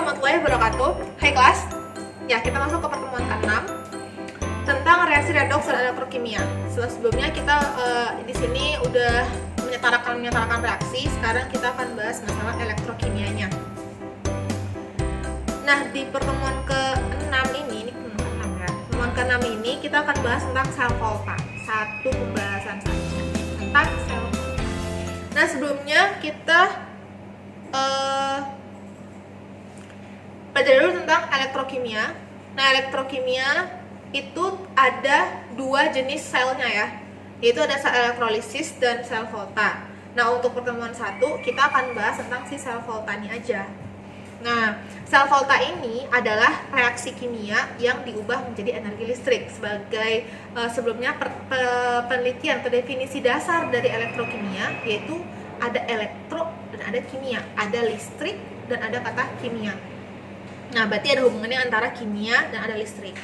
warahmatullahi wabarakatuh. Hai kelas. Ya, kita masuk ke pertemuan ke-6 tentang reaksi redoks dan elektrokimia. Sebelumnya kita di sini udah menyetarakan reaksi. Sekarang kita akan bahas masalah elektrokimianya. Nah, di pertemuan ke-6 ini pertemuan ke-6 ya. Pertemuan ke-6 ini kita akan bahas tentang sel volta. Satu pembahasan saja tentang sel volta. Nah, sebelumnya kita belajar dulu tentang elektrokimia. Nah, elektrokimia itu ada dua jenis selnya ya, yaitu ada sel elektrolisis dan sel volta. Nah, untuk pertemuan 1 kita akan bahas tentang si sel voltanya aja. Nah, sel volta ini adalah reaksi kimia yang diubah menjadi energi listrik. Sebagai sebelumnya penelitian atau definisi dasar dari elektrokimia, yaitu ada elektro dan ada kimia, ada listrik dan ada kata kimia. Nah, berarti ada hubungannya antara kimia dan ada listrik.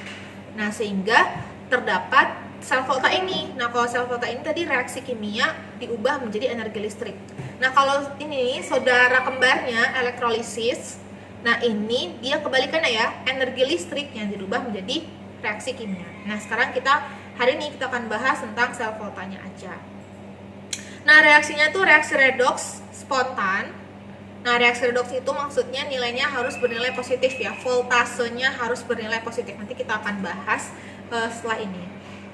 Nah, sehingga terdapat sel volta ini. Nah, kalau sel volta ini tadi reaksi kimia diubah menjadi energi listrik. Nah, kalau ini saudara kembarnya elektrolisis, nah ini dia kebalikannya ya, energi listrik yang dirubah menjadi reaksi kimia. Nah, sekarang hari ini kita akan bahas tentang sel voltanya aja. Nah, reaksinya tuh reaksi redoks spontan. Nah, reaksi redoks itu maksudnya nilainya harus bernilai positif ya, voltasenya harus bernilai positif. Nanti kita akan bahas setelah ini.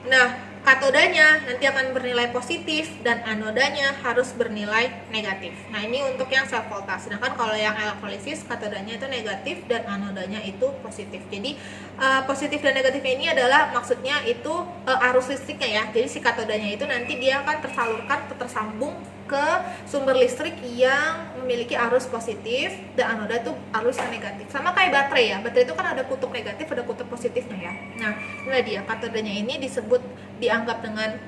Nah, katodanya nanti akan bernilai positif dan anodanya harus bernilai negatif. Nah, ini untuk yang sel volta. Sedangkan kalau yang elektrolisis, katodanya itu negatif dan anodanya itu positif. Jadi positif dan negatifnya ini adalah maksudnya itu arus listriknya ya. Jadi si katodanya itu nanti dia akan tersalurkan atau tersambung ke sumber listrik yang memiliki arus positif dan anoda itu arus yang negatif. Sama kayak baterai ya. Baterai itu kan ada kutub negatif, ada kutub positifnya ya. Nah, inilah dia katodanya ini dianggap dengan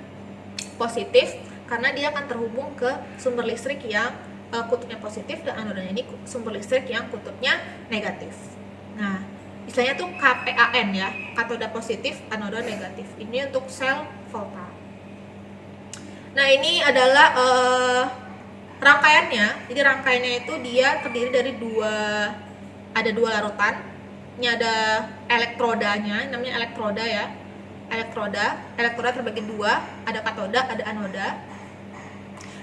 positif karena dia akan terhubung ke sumber listrik yang kutubnya positif dan anodanya ini sumber listrik yang kutubnya negatif. Nah, istilahnya tuh KPAN ya, katoda positif, anoda negatif. Ini untuk sel volta. Nah, ini adalah rangkaiannya. Jadi rangkaiannya itu dia terdiri dari ada dua larutan. Ini ada elektrodanya, namanya elektroda ya. Elektroda terbagi dua, ada katoda, ada anoda,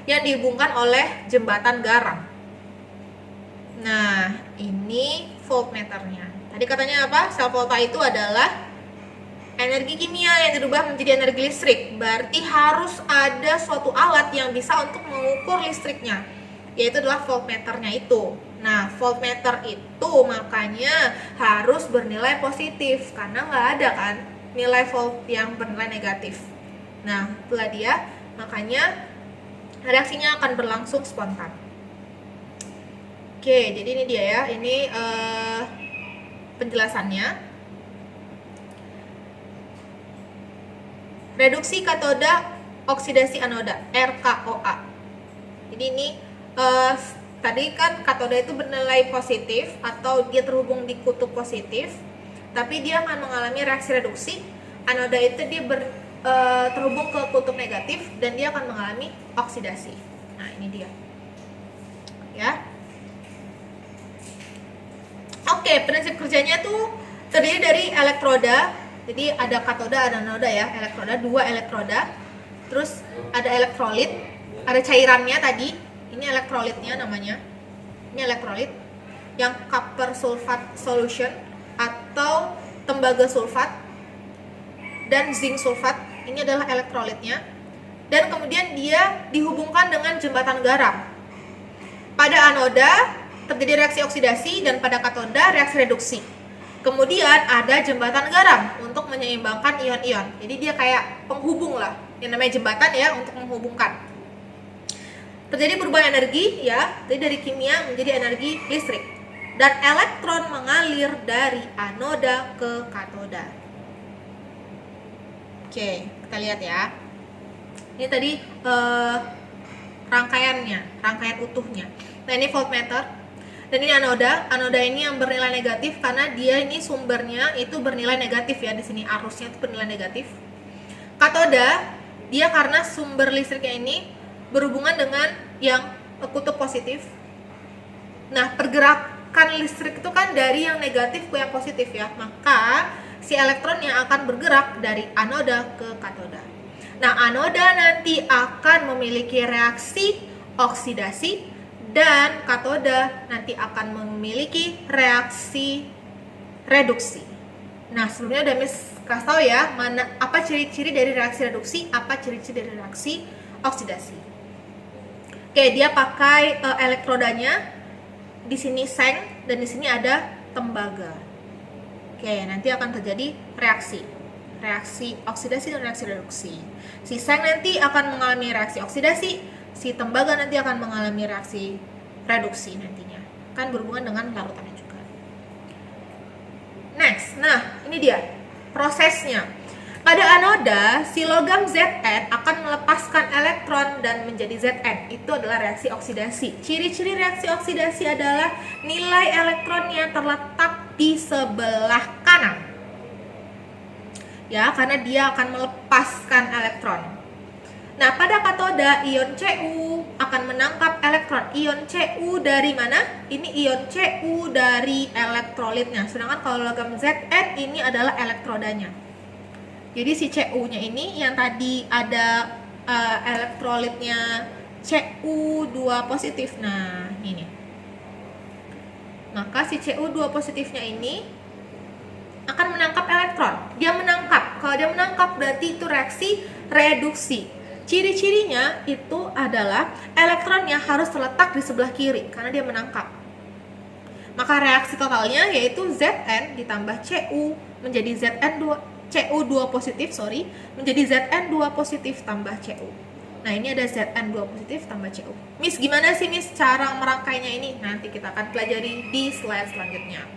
yang dihubungkan oleh jembatan garam. Nah, ini voltmeternya. Tadi katanya apa? Sel volta itu adalah energi kimia yang dirubah menjadi energi listrik. Berarti harus ada suatu alat yang bisa untuk mengukur listriknya, yaitu adalah voltmeternya itu. Nah, voltmeter itu makanya harus bernilai positif karena nggak ada kan nilai volt yang bernilai negatif. Nah, itulah dia, makanya reaksinya akan berlangsung spontan. Oke, jadi ini dia ya, ini penjelasannya. Reduksi katoda, oksidasi anoda, RKOA. Jadi ini tadi kan katoda itu bernilai positif atau dia terhubung di kutub positif, tapi dia akan mengalami reaksi reduksi. Anoda itu dia terhubung ke kutub negatif dan dia akan mengalami oksidasi. Nah, ini dia. Ya. Oke, prinsip kerjanya tuh terdiri dari elektroda. Jadi ada katoda, ada anoda ya, dua elektroda. Terus ada elektrolit, ada cairannya tadi. Ini elektrolitnya namanya. Ini elektrolit yang copper sulfate solution atau tembaga sulfat dan zinc sulfat. Ini adalah elektrolitnya. Dan kemudian dia dihubungkan dengan jembatan garam. Pada anoda terjadi reaksi oksidasi dan pada katoda reaksi reduksi. Kemudian ada jembatan garam untuk menyeimbangkan ion-ion. Jadi dia kayak penghubung lah. Yang namanya jembatan ya, untuk menghubungkan. Terjadi perubahan energi ya, jadi dari kimia menjadi energi listrik. Dan elektron mengalir dari anoda ke katoda. Oke, kita lihat ya. Ini tadi rangkaian utuhnya. Nah, ini voltmeter. Dan ini anoda ini yang bernilai negatif karena dia ini sumbernya itu bernilai negatif ya, di sini arusnya itu bernilai negatif. Katoda dia karena sumber listriknya ini berhubungan dengan yang kutub positif. Nah, mengalirkan listrik itu kan dari yang negatif ke yang positif ya. Maka si elektronnya akan bergerak dari anoda ke katoda. Nah, anoda nanti akan memiliki reaksi oksidasi dan katoda nanti akan memiliki reaksi reduksi. Nah, sebelumnya udah Miss kasih tahu ya, apa ciri-ciri dari reaksi reduksi, apa ciri-ciri dari reaksi oksidasi. Oke, dia pakai elektrodanya. Di sini seng dan di sini ada tembaga. Oke, nanti akan terjadi reaksi oksidasi dan reaksi reduksi. Si seng nanti akan mengalami reaksi oksidasi, si tembaga nanti akan mengalami reaksi reduksi nantinya. Kan berhubungan dengan larutannya juga. Next, nah ini dia prosesnya. Pada anoda, si logam Zn akan melepaskan elektron dan menjadi Zn. Itu adalah reaksi oksidasi. Ciri-ciri reaksi oksidasi adalah nilai elektronnya terletak di sebelah kanan. Ya, karena dia akan melepaskan elektron. Nah, pada katoda, ion Cu akan menangkap elektron. Ion Cu dari mana? Ini ion Cu dari elektrolitnya. Sedangkan kalau logam Zn ini adalah elektrodanya. Jadi si Cu-nya ini yang tadi ada elektrolitnya Cu2 positif. Nah, ini. Maka si Cu2 positifnya ini akan menangkap elektron. Dia menangkap. Kalau dia menangkap berarti itu reaksi reduksi. Ciri-cirinya itu adalah elektronnya harus terletak di sebelah kiri karena dia menangkap. Maka reaksi totalnya yaitu Zn ditambah Cu menjadi Cu2 positif, menjadi Zn2 positif tambah Cu. Nah, ini ada Zn2 positif tambah Cu. Miss, gimana sih Miss cara merangkainya ini? Nanti kita akan pelajari di slide selanjutnya.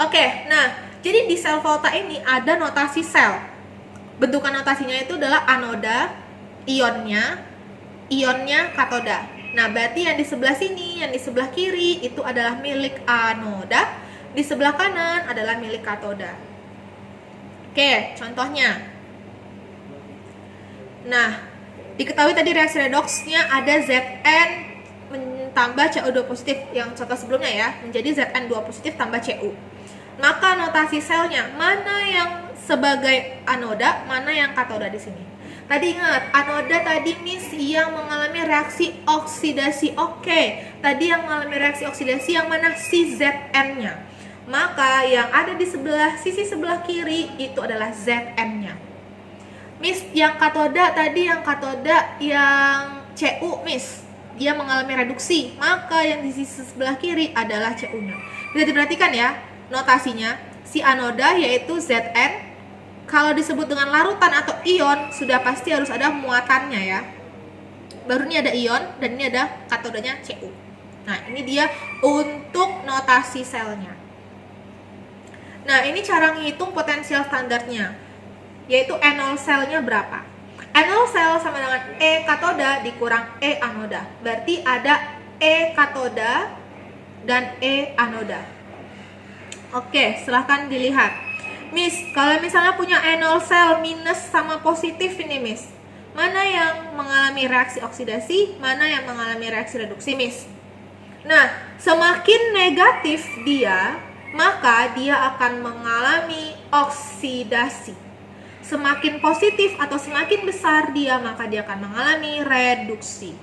Oke, nah, jadi di sel volta ini ada notasi sel. Bentukan notasinya itu adalah anoda, ionnya katoda. Nah, berarti yang di sebelah sini, yang di sebelah kiri itu adalah milik anoda, di sebelah kanan adalah milik katoda. Oke, contohnya. Nah, diketahui tadi reaksi redoksnya ada Zn tambah Cu2 positif yang contoh sebelumnya ya, menjadi Zn2 positif tambah Cu. Maka notasi selnya mana yang sebagai anoda, mana yang katoda di sini. Tadi ingat, anoda tadi Miss yang mengalami reaksi oksidasi. Oke, tadi yang mengalami reaksi oksidasi yang mana? Si Zn-nya. Maka yang ada di sisi sebelah kiri itu adalah Zn-nya. Miss, yang katoda tadi yang Cu, Miss, dia mengalami reduksi. Maka yang di sisi sebelah kiri adalah Cu-nya. Bisa diperhatikan ya notasinya. Si anoda yaitu Zn. Kalau disebut dengan larutan atau ion, sudah pasti harus ada muatannya ya. Baru ini ada ion dan ini ada katodanya Cu. Nah, ini dia untuk notasi selnya. Nah, ini cara ngitung potensial standarnya, yaitu E0 selnya berapa. E0 sel sama dengan E katoda dikurang E anoda. Berarti ada E katoda dan E anoda. Oke, silahkan dilihat. Miss, kalau misalnya punya E0 sel minus sama positif ini Miss, mana yang mengalami reaksi oksidasi, mana yang mengalami reaksi reduksi Miss? Nah, semakin negatif dia, maka dia akan mengalami oksidasi. Semakin positif atau semakin besar dia, maka dia akan mengalami reduksi.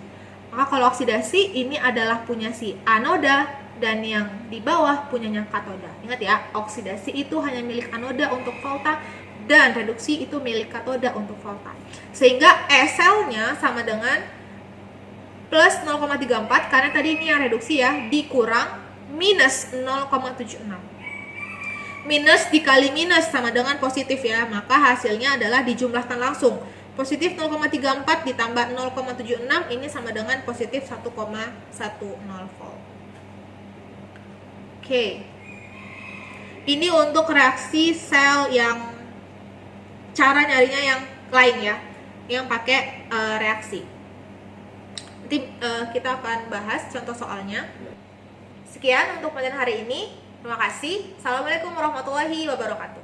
Maka kalau oksidasi ini adalah punya si anoda dan yang di bawah punyanya katoda. Ingat ya, oksidasi itu hanya milik anoda untuk volta dan reduksi itu milik katoda untuk volta. Sehingga E selnya sama dengan plus 0,34 karena tadi ini yang reduksi ya, dikurang minus 0,76. Minus dikali minus sama dengan positif ya, maka hasilnya adalah dijumlahkan langsung. Positif 0,34 ditambah 0,76 ini sama dengan positif 1,10 volt. Oke. Ini untuk reaksi sel yang cara nyarinya yang lain ya, yang pakai reaksi. Nanti kita akan bahas contoh soalnya. Sekian untuk pelajaran hari ini. Terima kasih. Assalamualaikum warahmatullahi wabarakatuh.